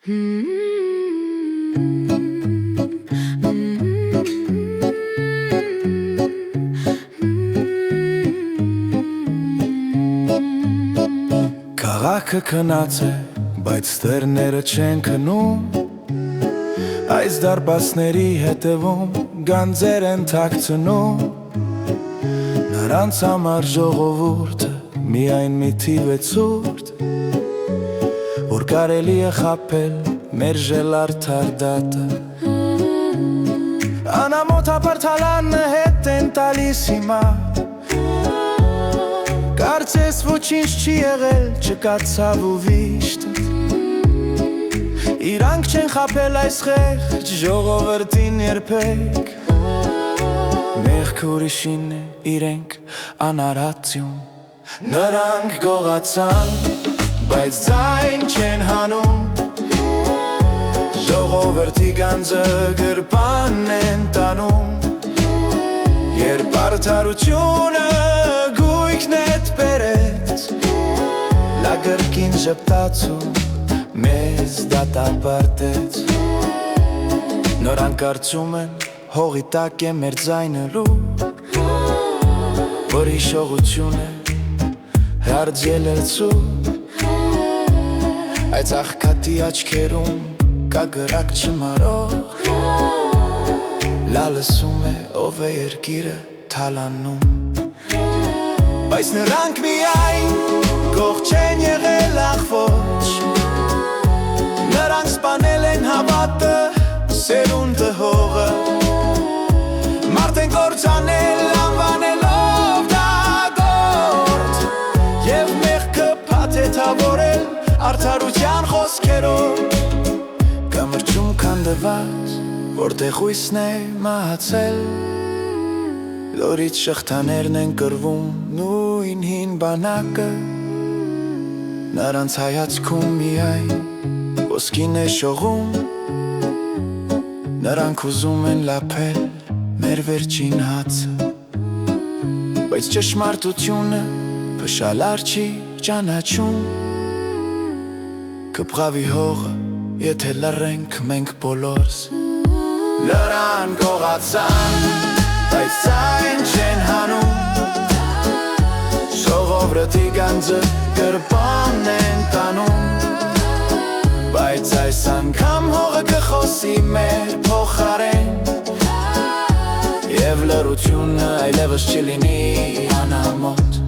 Քաղաքը քնած է, բայց ստերները չեն քնում, այս դարպասների հետևում գանձեր են թաքցնում, նրանց համար ժողովուրդը միայն մի թիվ է ցուրտ, որ կարելի է խաբել մերժել արդար դատը։ Անամոթ ապարդալանը հետ են տալիս հիմա, կարծես ոչինչ չի եղել, չկացավ ու վիշտը, իրանք չեն խաբել այս խեղճ ժողովրդին երբեք, մեղք ուրիշին է, իրենք անարածյուն, նրանք գողացան, բայց ձայն չեն հանում, ժողովրդի գանձը գրպան են տանում, երբ արդարությունը գույքն էդ բերեց, լագրկին ժպտաց ու մեզ դատապարտեց, նրանք կարծում են հողի տակ է մեր ձայնը լուր, որ հիշողություն է հարց ելեցու, այս աղքատի աչքերում կա գրակ չմարող, լալսում է ով է երկիրը թալանում, բայց նրանք միայն գող չեն եղել աղվոչ, նրանք սպանել են հավատը, սերունդը հողը, մարդ են կործանել անվանելով դատորդ, և մեղքը փաթեթավորել արդարության խոսքերով, կամրջում քանդված, որտեղ հույսն է մահացել, լորից շղթաներն են կրվում նույն հին բանակը, նրանց հայացքում միայն ոսկին է շողում, նրանք ուզում են լափել մեր վերջին հացը, բայց ճշմարտությունը փշալար չի ճանաչում, կպղավի հողը, եթե լռենք մենք բոլորս, նրանք գողացան, բայց ձայն չեն հանում, ժողովրդի գանձը գրպան են տանում, բայց այս անգամ հողը կխոսի մեր փոխարեն, և լռությունը այլևս չլինի անամոթ,